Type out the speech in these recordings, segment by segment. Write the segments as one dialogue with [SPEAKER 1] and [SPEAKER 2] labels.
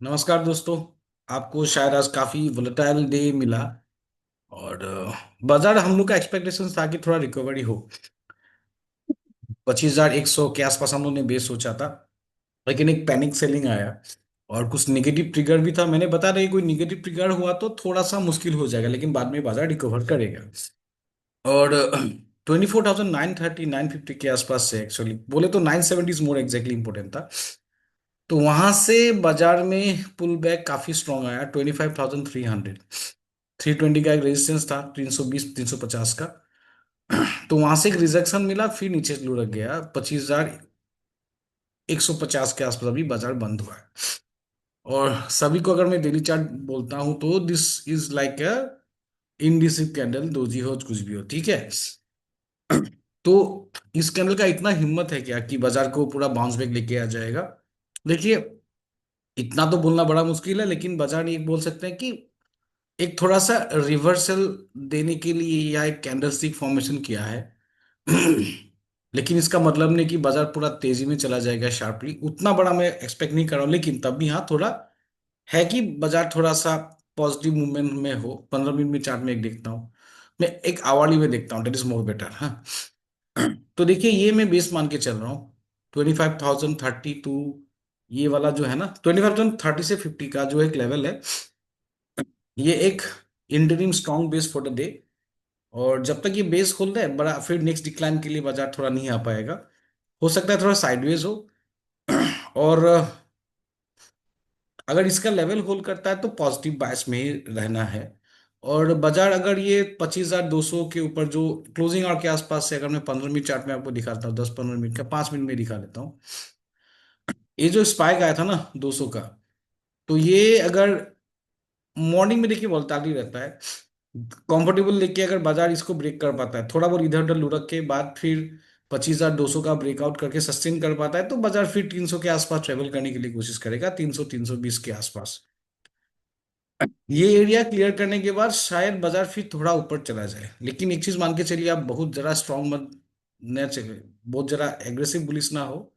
[SPEAKER 1] नमस्कार दोस्तों। आपको शायद आज काफी वोलेटाइल डे मिला और बाजार हम लोग का एक्सपेक्टेशन था कि थोड़ा रिकवरी हो। 25,100 के आसपास हम लोग ने बेस सोचा था, लेकिन एक पैनिक सेलिंग आया और कुछ नेगेटिव ट्रिगर भी था। मैंने बता रही कोई नेगेटिव ट्रिगर हुआ तो थोड़ा सा मुश्किल हो जाएगा, लेकिन बाद में बाजार रिकवर करेगा। और 24,930 950 के आसपास से एक्चुअली बोले तो 970 इज मोर एग्जैक्टली इंपॉर्टेंट था। तो वहां से बाजार में पुल बैक काफी स्ट्रांग आया। 25,300 320 का एक रेजिस्टेंस था, 320 350 का। तो वहां से एक रिजेक्शन मिला, फिर नीचे लुढ़क गया। 25,150 के आसपास अभी बाजार बंद हुआ है। और सभी को अगर मैं डेली चार्ट बोलता हूं तो this is like a indecisive candle, doji हो कुछ भी हो, ठीक है। तो इस कैंडल का इतना हिम्मत है क्या कि बाजार को पूरा बाउंस बैक लेके आ जाएगा? देखिए, इतना तो बोलना बड़ा मुश्किल है, लेकिन बाजार ये बोल सकते हैं कि एक थोड़ा सा रिवर्सल देने के लिए या एक कैंडलस्टिक फॉर्मेशन किया है। लेकिन इसका मतलब नहीं कि बाजार पूरा तेजी में चला जाएगा शार्पली, उतना बड़ा मैं एक्सपेक्ट नहीं कर रहा हूँ। लेकिन तब भी हाँ, थोड़ा है कि बाजार थोड़ा सा पॉजिटिव मूवमेंट में हो। 15 मिनट में चार्ट में एक देखता हूँ, मैं एक आवर्ली में देखता हूँ, डेट इज मोर बेटर। हाँ, तो देखिए, ये मैं बेस मान के चल रहा हूँ। 25,032 ये वाला जो है ना, 25,030 से 50 का जो एक लेवल है, ये एक interim strong base for the day. और जब तक ये बेस होल्ड है बड़ा, फिर नेक्स्ट डिक्लाइन के लिए बाजार थोड़ा नहीं आ पाएगा। हो सकता है थोड़ा साइडवेज हो। और अगर इसका लेवल होल्ड करता है तो पॉजिटिव बायस में ही रहना है। और बाजार अगर ये 25,200 के ऊपर जो क्लोजिंग आवर के आसपास से, अगर मैं 15 मिनट चार्ट में आपको दिखाता हूँ, 10 15 मिनट का, 5 मिनट में दिखा देता हूँ। ये जो स्पाइक आया था ना 200 का, तो ये अगर मॉर्निंग में देखिए वोलेटिलिटी रहता है, कंफर्टेबल लेके अगर बाजार इसको ब्रेक कर पाता है, थोड़ा बहुत इधर उधर लुढ़क के बाद फिर 25,200 का ब्रेकआउट करके सस्टेन कर पाता है, तो बाजार फिर 300 के आसपास ट्रेवल करने के लिए कोशिश करेगा, 300 320 के आसपास। ये एरिया क्लियर करने के बाद शायद बाजार फिर थोड़ा ऊपर चला जाए। लेकिन एक चीज मान के चलिए, आप बहुत जरा स्ट्रांग मत न चले, बहुत जरा एग्रेसिव बुलिश ना हो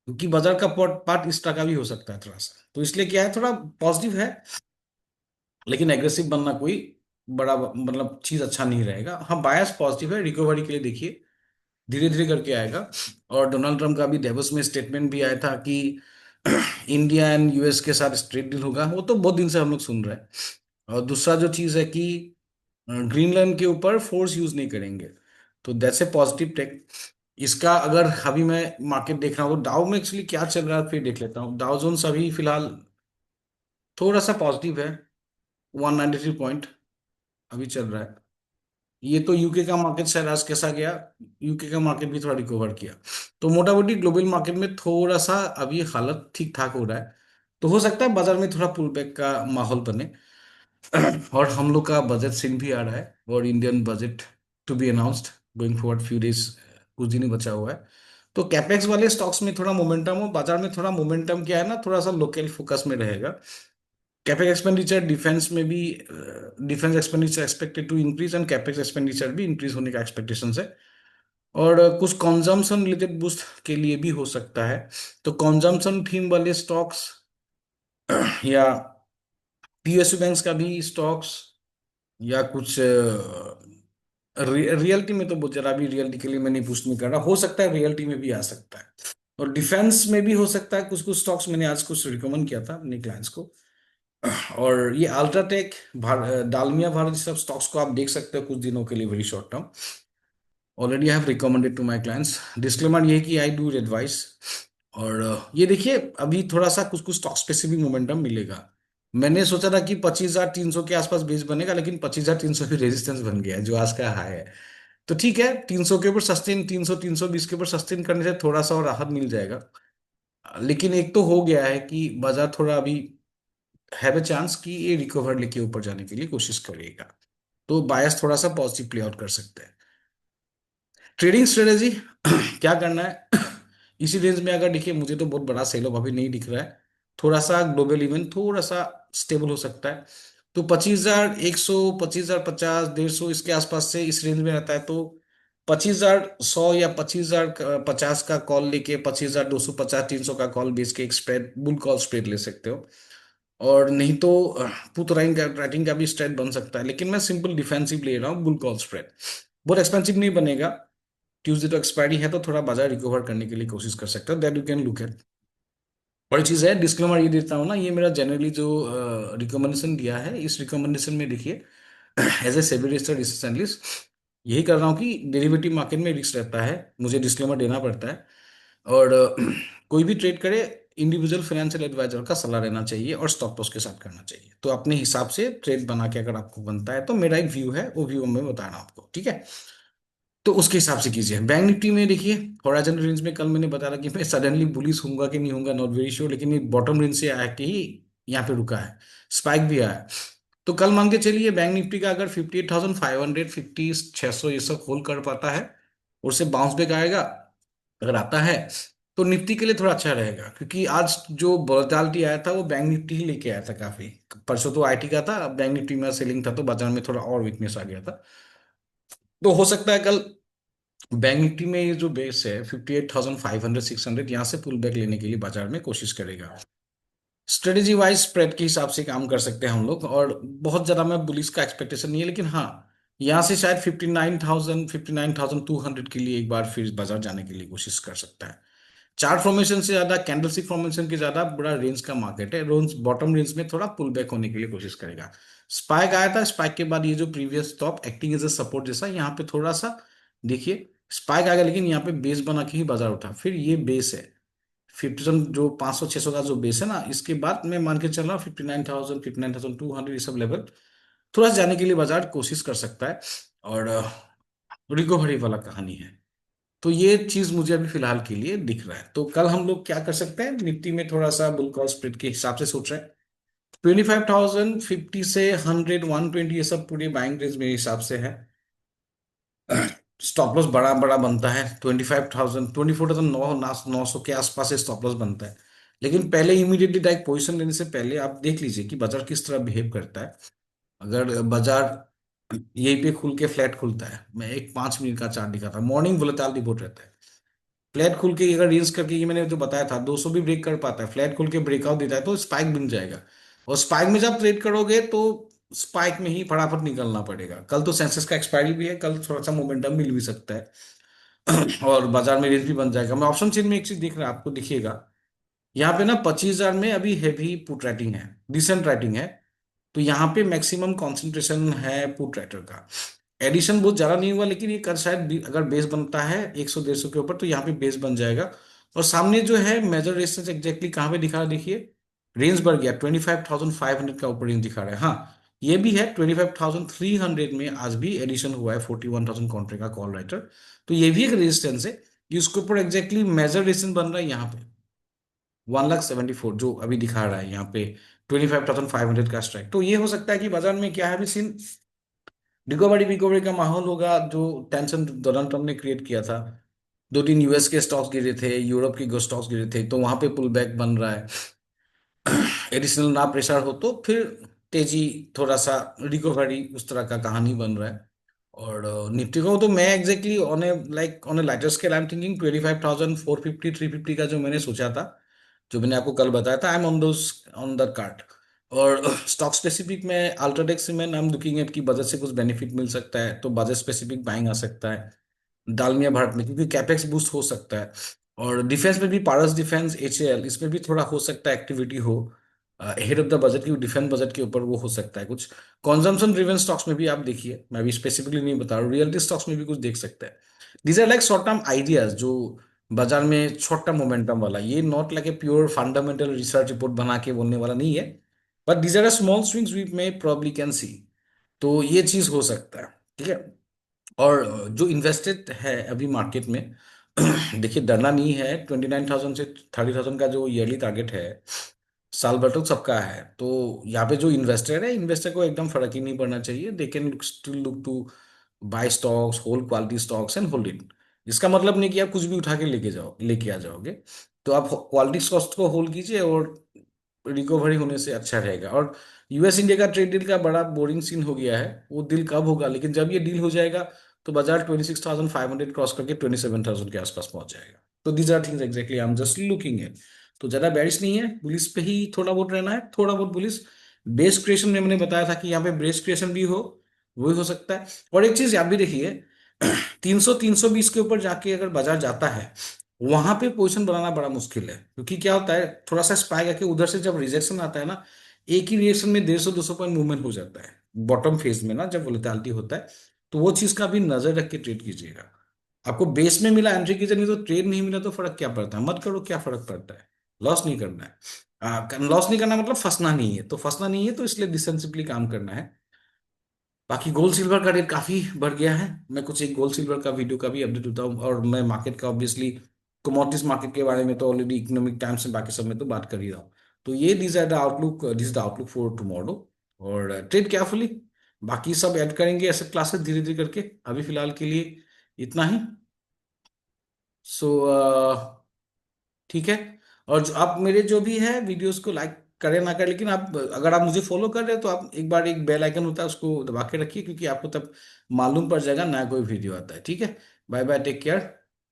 [SPEAKER 1] कि बाजार का पार्ट इस तरह का भी हो सकता है थोड़ा सा। तो इसलिए क्या है, थोड़ा पॉजिटिव है, लेकिन एग्रेसिव बनना कोई बड़ा मतलब चीज अच्छा नहीं रहेगा। हाँ, बायस पॉजिटिव है, रिकवरी के लिए देखिए धीरे धीरे करके आएगा। और डोनाल्ड ट्रंप का भी डेवोस में स्टेटमेंट भी आया था कि इंडिया एंड यूएस के साथ स्ट्रेट डील होगा, वो तो बहुत दिन से हम लोग सुन रहे हैं। और दूसरा जो चीज है कि ग्रीनलैंड के ऊपर फोर्स यूज नहीं करेंगे, तो दैट्स ए पॉजिटिव टेक। इसका अगर अभी मैं मार्केट देख रहा हूँ तो डाउ में एक्चुअली क्या चल रहा है फिर देख लेता हूँ। डाउ जोन्स अभी फिलहाल थोड़ा सा पॉजिटिव है, 193 पॉइंट अभी चल रहा है। ये तो यूके का मार्केट शायद आज कैसा गया, यूके का मार्केट भी थोड़ा रिकवर किया। तो मोटा मोटी ग्लोबल मार्केट में थोड़ा सा अभी हालत ठीक ठाक हो रहा है। तो हो सकता है बाजार में थोड़ा पुल बैक का माहौल बने। और हम लोग का बजट सीन भी आ रहा है, और Indian budget to be announced going forward few days, कुछ दिन ही बचा हुआ है। तो कैपेक्स वाले स्टॉक्स में थोड़ा मोमेंटम हो, बाजार में थोड़ा मोमेंटम क्या है ना, थोड़ा सा लोकल फोकस में रहेगा। कैपेक्स एक्सपेंडिचर डिफेंस में भी, defence expenditure expected to increase and capex expenditure भी इंक्रीज होने का एक्सपेक्टेशन है। और कुछ कंजम्पशन रिलेटेड बूस्ट के लिए भी हो सकता है। तो कंजम्पशन थीम वाले स्टॉक्स या पीएसयू बैंक्स का भी स्टॉक्स, या कुछ रियल्टी में तो बहुत जरा भी रियल्टी के लिए मैं नहीं पुश नहीं कर रहा, हो सकता है रियल्टी में भी आ सकता है। और डिफेंस में भी हो सकता है, कुछ कुछ स्टॉक्स मैंने आज कुछ रिकमेंड किया था अपने क्लाइंट्स को। और ये अल्ट्राटेक, डालमिया भारत, सब स्टॉक्स को आप देख सकते हो कुछ दिनों के लिए, very short term. Already I have recommended to my clients. Disclaimer ये है कि आई डू एडवाइस। और ये देखिए, अभी थोड़ा सा कुछ कुछ स्टॉक स्पेसिफिक मोमेंटम मिलेगा। मैंने सोचा था कि 25,300 के आसपास बेस बनेगा, लेकिन 25,300 भी रेजिस्टेंस बन गया है जो आज का हाई है। तो ठीक है, 300 के ऊपर सस्टेन, 300 320 के ऊपर सस्टेन करने से थोड़ा सा और राहत मिल जाएगा। लेकिन एक तो हो गया है कि बाजार थोड़ा अभी हैव ए चांस कि ये रिकवर लेके ऊपर जाने के लिए कोशिश करेगा। तो बायस थोड़ा सा पॉजिटिव प्ले आउट कर सकते हैं। ट्रेडिंग स्ट्रेटेजी क्या करना है? इसी रेंज में अगर देखिए, मुझे तो बहुत बड़ा सेल ऑफ अभी नहीं दिख रहा है। थोड़ा सा ग्लोबल इवेंट थोड़ा सा स्टेबल हो सकता है। तो 25,100, 25,050, 150 इसके आसपास से इस रेंज में रहता है, तो 25,100 या 25,050 का कॉल लेके 25,250 300 का कॉल बेच के एक स्प्रेड, बुल कॉल स्प्रेड ले सकते हो। और नहीं तो पुट राइटिंग का भी स्प्रेड बन सकता है, लेकिन मैं सिंपल डिफेंसिव ले रहा हूँ, बुल कॉल स्प्रेड। बहुत एक्सपेंसिव नहीं बनेगा। ट्यूसडे तो एक्सपायरी है, तो थोड़ा बाजार रिकवर करने के लिए कोशिश कर सकते हो, that you can look at. बड़ी चीज है, डिस्क्लेमर ये देता हूँ ना, ये मेरा जनरली जो रिकमेंडेशन दिया है, इस रिकमेंडेशन में देखिए as a SEBI registered research analyst यही कर रहा हूँ कि डेरिवेटिव मार्केट में रिस्क रहता है, मुझे डिस्क्लेमर देना पड़ता है। और कोई भी ट्रेड करे, इंडिविजुअल फाइनेंशियल एडवाइजर का सलाह लेना चाहिए और स्टॉप लॉस के साथ करना चाहिए। तो अपने हिसाब से ट्रेड बना के अगर आपको बनता है, तो मेरा एक व्यू है, वो व्यू मैं बता रहा हूँ आपको, ठीक है। तो उसके हिसाब से कीजिए। बैंक निफ्टी में देखिए, हॉराइजन रेंज में कल मैंने बताया कि मैं सडनली बुलिश होऊंगा कि नहीं होऊंगा, नॉट वेरी श्योर, लेकिन ये बॉटम रेंज से आके ही यहाँ पे रुका है, स्पाइक भी आया है। तो कल मान के चलिए बैंक निफ्टी का अगर 58,500, 600 ये सब होल्ड कर पाता है, और उससे बाउंस बैक आएगा, अगर आता है, तो निफ्टी के लिए थोड़ा अच्छा रहेगा, क्योंकि आज जो वोलेटिलिटी आया था वो बैंक निफ्टी ही लेके आया था काफी। परसों तो आईटी का था, अब बैंक निफ्टी में सेलिंग था, तो बाजार में थोड़ा और वीकनेस आ गया था। तो हो सकता है कल बैंक निफ्टी में ये जो बेस है 58,500, 600, यहाँ से पुल बैक लेने के लिए बाजार में कोशिश करेगा। स्ट्रेटेजी वाइज स्प्रेड के हिसाब से काम कर सकते हैं हम लोग, और बहुत ज्यादा मैं बुलिस का एक्सपेक्टेशन नहीं है, लेकिन हाँ, यहाँ से शायद 59,000, 59,200 के लिए एक बार फिर बाजार जाने के लिए कोशिश कर सकता है। चार्ट फॉर्मेशन से ज्यादा कैंडलस्टिक फॉर्मेशन के ज्यादा बड़ा रेंज का मार्केट है, रेंज बॉटम रेंज में थोड़ा पुल बैक होने के लिए कोशिश करेगा। स्पाइक आया था, स्पाइक के बाद ये जो previous top acting as a support जैसा, यहाँ पे थोड़ा सा देखिए स्पाइक आ गया, लेकिन यहाँ पे बेस बना के ही बाजार उठा, फिर ये बेस है 50, जो 500 600 का जो बेस है ना, इसके बाद मैं मान के चल रहा हूँ 59,000, 59,200 ये सब लेवल थोड़ा सा जाने के लिए बाजार कोशिश कर सकता है। और रिकवरी वाला कहानी है। तो ये चीज मुझे अभी फिलहाल के लिए दिख रहा है। तो कल हम लोग क्या कर सकते हैं, निफ्टी में थोड़ा सा बुल कॉल स्प्रेड के हिसाब से सोच रहे हैं। 25,000, 50 से 100, 120 ये सब पूरे बाइंग रेंज मेरे हिसाब से है। स्टॉप लॉस बड़ा बड़ा बनता है, 25,000, 24,000, 900 के आसपास स्टॉप लॉस बनता है। लेकिन पहले इमीडिएटली डायरेक्ट पोजीशन लेने से पहले आप देख लीजिए कि बाजार किस तरह बिहेव करता है। अगर बाजार यहीं पे खुल के फ्लैट खुलता है, मैं एक 5 मिनट का चार्ट दिखाता हूँ, मॉर्निंग वोलेटिलिटी बहुत रहता है। फ्लैट खुल के अगर रेंज करके, ये मैंने जो बताया था 200 भी ब्रेक कर पाता है, फ्लैट खुल के ब्रेकआउट देता है, तो स्पाइक बन जाएगा। और स्पाइक में जब ट्रेड करोगे, तो स्पाइक में ही फटाफट निकलना पड़ेगा। कल तो सेंसेस का एक्सपायरी भी है, कल थोड़ा सा मोमेंटम मिल भी सकता है और बाजार में रेंज भी बन जाएगा। मैं ऑप्शन चेन में एक चीज दिख रहा है, आपको दिखिएगा यहाँ पे ना 25,000 में अभी हैवी पुट राइटिंग है, डिसेंट राइटिंग है। तो यहाँ पे मैक्सिमम कंसंट्रेशन है पुट राइटर का। एडिशन बहुत ज्यादा नहीं हुआ, लेकिन ये कर शायद अगर बेस बनता है 100 150 के ऊपर, तो यहाँ पे बेस बन जाएगा। और सामने जो है मेजर रेजिस्टेंस एग्जैक्टली कहाँ पे दिखा रहा है, देखिए रेंज बढ़ गया, 25,500 का ऊपर रेंज दिखा रहा है। हाँ, ये भी है 25,300 में आज भी एडिशन हुआ है 41,000 कॉन्ट्रे का कॉल राइटर। तो ये भी एक रेजिस्टेंस है, कि उसके ऊपर एग्जैक्टली मेजर रेजिस्टेंस बन रहा है यहाँ पे 1,74 जो अभी दिखा रहा है यहाँ पे 25,500 का स्ट्राइक। तो ये हो सकता है कि बाजार में क्या है अभी सीन, रिकवरी रिकवरी का माहौल होगा, जो टेंशन डोनाल्ड ट्रम्प ने क्रिएट किया था। 2 3 यूएस के स्टॉक्स गिरे थे, यूरोप के स्टॉक्स गिरे थे, तो वहां पे पुल बैक बन रहा है। एडिशनल ना प्रेशर हो तो फिर तेजी, थोड़ा सा रिकवरी, उस तरह का कहानी बन रहा है। और निफ्टी को तो मैं exactly on A like on A lighter scale I am thinking 25,450, 350 का जो मैंने सोचा था, जो मैंने आपको कल बताया था, I am on those, on the cart. और स्टॉक स्पेसिफिक में अल्ट्राटेक में नाम लुकिंग एट की बजट से कुछ बेनिफिट मिल सकता है, तो बजट स्पेसिफिक बाइंग आ सकता है। डालमिया भारत में क्योंकि कैपेक्स बूस्ट हो सकता है। और डिफेंस में भी पारस डिफेंस, एचएएल, इसमें भी थोड़ा हो सकता है एक्टिविटी हो हेड ऑफ द बजट की, डिफेंस बजट के ऊपर वो हो सकता है कुछ। कंजम्पशन ड्रिवन स्टॉक्स में भी आप देखिए, मैं भी स्पेसिफिकली नहीं बता रहा हूँ, रियलिटी स्टॉक्स में भी कुछ देख सकते हैं। These are like short term ideas, जो बाजार में शॉर्ट टर्म मोमेंटम वाला, ये not like a pure fundamental research report बना के बोलने वाला नहीं है। But these are small swings we may probably can see. तो ये चीज हो सकता है, ठीक है। और जो इन्वेस्टेड है अभी मार्केट में देखिए डरना नहीं है, 29,000 से 30,000 का जो ईयरली टारगेट है, साल भर तो सबका है। तो यहाँ पे जो इन्वेस्टर है, इन्वेस्टर को एकदम फर्क ही नहीं पड़ना चाहिए, they can still look to buy stocks, hold quality stocks and hold it. इसका मतलब नहीं कि आप कुछ भी उठा के लेके आ जाओगे। तो आप क्वालिटी स्टॉक्स को होल्ड कीजिए, और रिकवरी होने से अच्छा रहेगा। और यूएस इंडिया का ट्रेड डील का बड़ा बोरिंग सीन हो गया है, वो डील कब होगा, लेकिन जब ये डील हो जाएगा, तो बाजार 26,500 क्रॉस करके 27,000 के आसपास पहुंच जाएगा। तो these are things exactly I am just looking at. तो ज्यादा बेरिश नहीं है, बुलिस पे ही थोड़ा बहुत रहना है, थोड़ा बहुत बुलिस। बेस क्रिएशन में मैंने बताया था कि यहाँ पे बेस क्रिएशन भी हो, वही हो सकता है। और एक चीज आप भी देखिए, 300 320 के ऊपर जाके अगर बाजार जाता है, वहां पे पोजीशन बनाना बड़ा मुश्किल है, क्योंकि क्या होता है, थोड़ा सा स्पाइक आके उधर से जब रिजेक्शन आता है ना, एक ही रिएक्शन में 150 200 पॉइंट मूवमेंट हो जाता है बॉटम फेज में ना, जब वोलेटिलिटी होता है। तो वो चीज का भी नजर रख के ट्रेड कीजिएगा। आपको बेस में मिला एंट्री कीजिए, नहीं तो ट्रेड नहीं मिला तो फर्क क्या पड़ता है, मत करो, क्या फर्क पड़ता है। लॉस नहीं करना है, लॉस नहीं करना मतलब फंसना नहीं है, तो फंसना नहीं है तो इसलिए डिसेंसिबली काम करना है। बाकी गोल्ड सिल्वर का रेट काफी बढ़ गया है। मैं कुछ एक गोल्ड सिल्वर का वीडियो का भी अपडेट होता हूँ, और मैं मार्केट का ऑब्वियसली कमोडिटीज मार्केट के बारे में तो ऑलरेडी इकोनॉमिक टाइम्स में बाकी सब में तो बात कर ही रहा हूँ। तो ये this the outlook for tomorrow. और ट्रेड केयरफुली, बाकी सब ऐड करेंगे एसेट क्लासेस धीरे धीरे करके। अभी फिलहाल के लिए इतना ही। सो ठीक है। और जो आप मेरे जो भी है वीडियोस को लाइक करें ना करें, लेकिन आप अगर आप मुझे फॉलो कर रहे हैं तो आप एक बार एक बेल आइकन होता है उसको दबा के रखिए, क्योंकि आपको तब मालूम पड़ जाएगा नया कोई वीडियो आता है। ठीक है। Bye bye, take care.